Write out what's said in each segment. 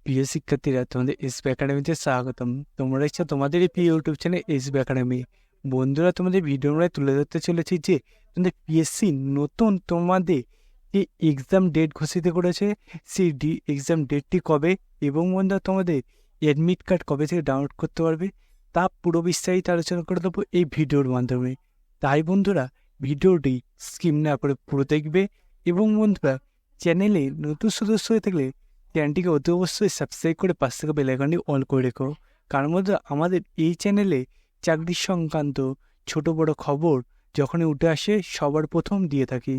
প্রিয় শিক্ষার্থীরা, তোমাদের এসবি একাডেমিতে স্বাগতম। তোমরা ইচ্ছা তোমাদের এই প্রিয় ইউটিউব চ্যানেল এসবি একাডেমি। বন্ধুরা, তোমাদের ভিডিও আমরা তুলে ধরতে চলেছি যে তোমাদের পিএসসি নতুন তোমাদের যে এক্সাম ডেট ঘোষিত করেছে, সেই এক্সাম ডেটটি কবে এবং বন্ধুরা তোমাদের অ্যাডমিট কার্ড কবে থেকে ডাউনলোড করতে পারবে তা পুরো বিস্তারিত আলোচনা করে দেবো এই ভিডিওর মাধ্যমে। তাই বন্ধুরা, ভিডিওটি স্কিপ না করে পুরো দেখবে এবং বন্ধুরা, চ্যানেলে নতুন সদস্য হয়ে থাকলে চ্যানেলটিকে অতি অবশ্যই সাবস্ক্রাইব করে পাশ থেকে বেল আইকনটি অন করে রেখো। কারণ মধ্যে আমাদের এই চ্যানেলে চাকরি সংক্রান্ত ছোট বড় খবর যখনই উঠে আসে সবার প্রথম দিয়ে থাকি।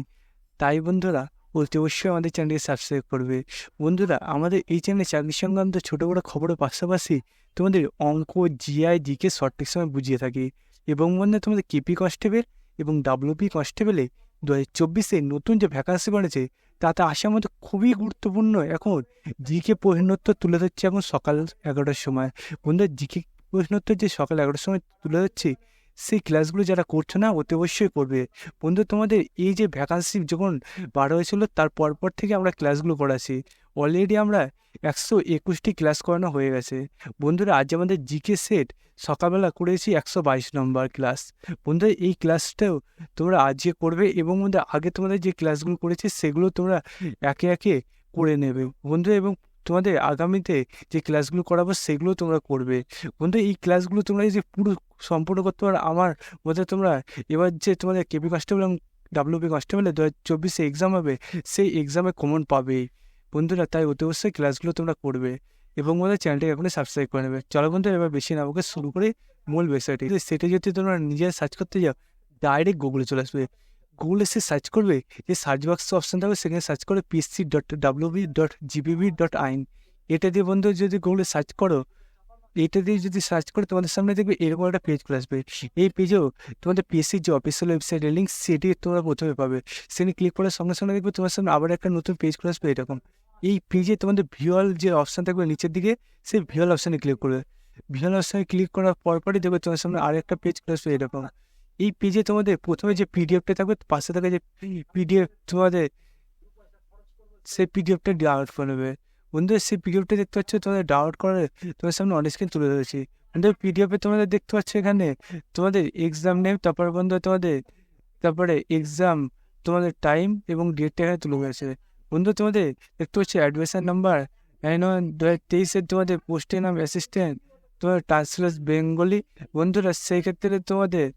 তাই বন্ধুরা, অতি অবশ্যই আমাদের চ্যানেলটি সাবস্ক্রাইব করবে। বন্ধুরা, আমাদের এই চ্যানেলে চাকরি সংক্রান্ত ছোট বড় খবরের পাশাপাশি তোমাদের অঙ্ক, জিআই, জিকে সঠিক সময় বুঝিয়ে থাকি। এবং বন্ধুরা, তোমাদের কেপি কনস্টেবল এবং ডাব্লিউপি কনস্টেবলে 2024-এ নতুন যে ভ্যাকান্সি বাড়েছে তাতে আসার মধ্যে খুবই গুরুত্বপূর্ণ এখন জিকে প্রশ্নোত্তর তুলে ধরছে এখন সকাল 11টার সময়। বন্ধুরা, জিকে প্রশ্নোত্তর যে সকাল 11টার সময় তুলে ধরছি, সেই ক্লাসগুলো যারা করছো না অতি অবশ্যই করবে। বন্ধু, তোমাদের এই যে ভ্যাকান্সি যখন বার হয়েছিল তার পরপর থেকে আমরা ক্লাসগুলো করাছি। অলরেডি আমরা 121টি ক্লাস করানো হয়ে গেছে। বন্ধুরা, আজ আমাদের জিকে সেট সকালবেলা করেছি 122 নম্বর ক্লাস। বন্ধুরা, এই ক্লাসটাও তোমরা আজকে করবে এবং বন্ধুরা আগে তোমাদের যে ক্লাসগুলো করেছে সেগুলো তোমরা একে একে করে নেবে বন্ধুরা। এবং তোমাদের আগামীতে যে ক্লাসগুলো করাবো সেগুলো তোমরা করবে। বন্ধু, এই ক্লাসগুলো তোমরা যে পুরো সম্পূর্ণ করতে পারো আমার মধ্যে, তোমরা এবার যে তোমাদের কেপি কনস্টেবল এবং ডাব্লিউপি কনস্টেবলে 2024-এ এক্সাম হবে, সেই এক্সামে কমন পাবে বন্ধুরা। তাই অতি অবশ্যই ক্লাসগুলো তোমরা করবে এবং আমাদের চ্যানেলটাকে এখনই সাবস্ক্রাইব করে নেবে। চলো বন্ধুরা, এবার বেশি না আমাকে শুরু করে মূল বিষয়টি। সেটা যদি তোমরা নিজের সার্চ করতে যাও, ডাইরেক্ট গুগলে চলে আসবে। গুগলে সে সার্চ করবে, যে সার্চ বক্স অপশান থাকবে সেখানে সার্চ করে psc.wb.gbv.in। এটা দিয়ে বন্ধু যদি গুগলে সার্চ করো, এটা দিয়ে যদি সার্চ করে তোমাদের সামনে দেখবে এরকম একটা পেজ খুলে আসবে। এই পেজেও তোমাদের পিএসসির যে অফিসিয়াল ওয়েবসাইটের লিঙ্ক সেটি তোমরা প্রথমে পাবে। সেখানে ক্লিক করার সঙ্গে সঙ্গে দেখবে তোমার সামনে আবার একটা নতুন পেজ খুলে আসবে এরকম। এই পেজে তোমাদের ভিউয়াল যে অপশান থাকবে নিচের দিকে, সেই ভিউয়াল অপশানে ক্লিক করবে। ভিউয়াল অপশানে ক্লিক করার পরপরই দেখবে তোমার সামনে আর একটা পেজ খুলে আসবে এরকম। এই পেজে তোমাদের প্রথমে যে পিডিএফটা থাকবে, পাশে থাকে যে পিডিএফ, তোমাদের সেই পিডিএফটা ডাউনলোড করে নেবে। বন্ধু, সেই পিডিএফটা দেখতে পাচ্ছ তোমাদের ডাউনলোড করে তোমার সামনে অন স্ক্রিন তুলে ধরেছি। বন্ধু, পিডিএফে তোমাদের দেখতে পাচ্ছ এখানে তোমাদের এক্সাম নেম, তারপরে বন্ধু তোমাদের তারপরে এক্সাম, তোমাদের টাইম এবং ডেটটা এখানে তুলে ধরেছে। বন্ধু, তোমাদের দেখতে পাচ্ছি অ্যাডমিশন নাম্বার 2023-এর তোমাদের পোস্টের নাম অ্যাসিস্ট্যান্ট, তোমাদের ট্রান্সলেট বেঙ্গলি। বন্ধুরা, সেই ক্ষেত্রে তোমাদের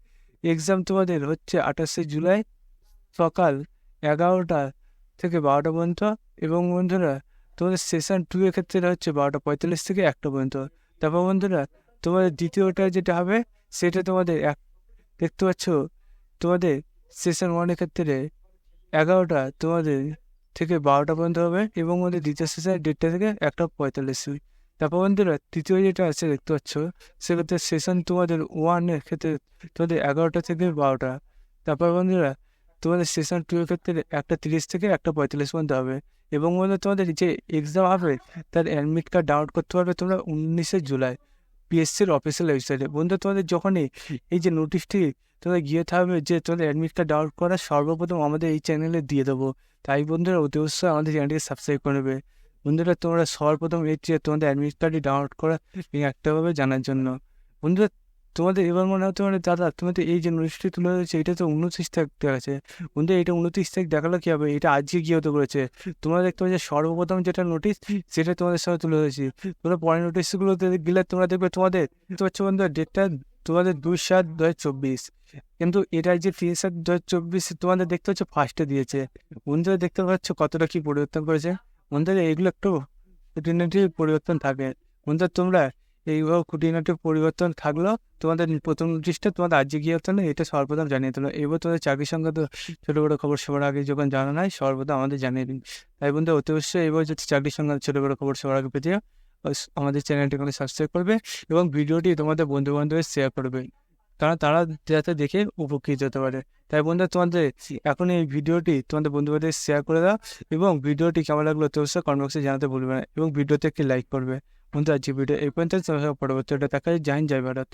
এক্সাম তোমাদের হচ্ছে 28শে জুলাই সকাল 11টা থেকে 12টা পর্যন্ত। এবং বন্ধুরা, তোমাদের সেশন 2 এর ক্ষেত্রে হচ্ছে 12:45 থেকে 1টা পর্যন্ত। তারপর বন্ধুরা, তোমাদের দ্বিতীয়টা যেটা হবে সেটা তোমাদের দেখতে পাচ্ছ তোমাদের সেশন 1 এর ক্ষেত্রে 11টা তোমাদের থেকে 12টা পর্যন্ত হবে এবং আমাদের দ্বিতীয় সেশনের 1:30 থেকে 1:45। তারপর বন্ধুরা, তৃতীয় যেটা আছে দেখতে পাচ্ছ, সেক্ষেত্রে সেশন তোমাদের 1 এর ক্ষেত্রে তোমাদের 11টা থেকে 12টা। তারপর বন্ধুরা, তোমাদের সেশন 2 এর ক্ষেত্রে 1:30 থেকে 1:45 পর্যন্ত হবে। এবং বন্ধুরা, তোমাদের যে এক্সাম হবে তার অ্যাডমিট কার্ড ডাউনলোড করতে পারবে তোমরা 19শে জুলাই পিএসসির অফিসিয়াল ওয়েবসাইটে। বন্ধু, তোমাদের যখনই এই যে নোটিশটি তোমরা গিয়ে থাকবে যে তোমাদের অ্যাডমিট কার্ড ডাউনলোড করা, সর্বপ্রথম আমাদের এই চ্যানেলে দিয়ে দেবো। তাই বন্ধুরা, অতি অবশ্যই আমাদের চ্যানেলটিকে সাবস্ক্রাইব করে নেবে। বন্ধুরা, তোমরা সর্বপ্রথম এই যে তোমাদের অ্যাডমিট কার্ডটি ডাউনলোড করা একটাভাবে জানার জন্য। বন্ধুরা, তোমাদের এবার মনে হতে পারে দাদা তোমাদের এই যে নোটিশটি তুলে ধরেছে এটা তো 29 তারিখ দেখাচ্ছে। বন্ধু, এটা 29 তারিখ দেখালো কি হবে, এটা আজকে গিয়ে হতে করেছে। তোমরা দেখতে পাচ্ছ সর্বপ্রথম যেটা নোটিশ সেটা তোমাদের সামনে তুলে ধরেছি। তোমরা পরের নোটিশগুলোতে গেলে তোমরা দেখবে তোমাদের দেখতে পাচ্ছ বন্ধুরা ডেটটা তোমাদের 2/7/2024, কিন্তু এটা যে 3/7/2024 তোমাদের দেখতে পাচ্ছ ফার্স্টে দিয়েছে। বন্ধুরা, দেখতে পাচ্ছ কতটা কি পরিবর্তন করেছে। বন্ধুরা, এগুলো একটু খুঁটিনাটি পরিবর্তন থাকে। বন্ধুরা, তোমরা এইভাবে খুঁটিনাটি পরিবর্তন থাকলেও তোমাদের প্রথম নোটিশটা তোমাদের আজকে গিয়ে হতো না, এটা সর্বপ্রথম জানিয়ে দিল। এবার তোমাদের চাকরি সংক্রান্ত ছোটো বড়ো খবর সবার আগে যখন জানা নাই সর্বপ্রথম আমাদের জানিয়ে দিন। তাই বন্ধু, অতি অবশ্যই এবার যদি চাকরি সংক্রান্ত ছোটো বড়ো খবর সবার আগে পেতে আমাদের চ্যানেলটি সাবস্ক্রাইব করবে এবং ভিডিওটি তোমাদের বন্ধু বান্ধবের শেয়ার করবে, কারণ তারা যাতে দেখে উপকৃত হতে পারে। তাই বন্ধুরা, তোমাদের এখন এই ভিডিওটি তোমাদের বন্ধু বান্ধবের শেয়ার করে দাও এবং ভিডিওটি কেমন লাগলো অতি অবশ্যই কমেন্ট বক্সে জানাতে ভুলবে না এবং ভিডিওতে একটি লাইক করবে। বন্ধু, আজকে ভিডিও এই পর্যন্ত, পরবর্তী দেখা যায়। জয় হিন্দ, জয় ভারত।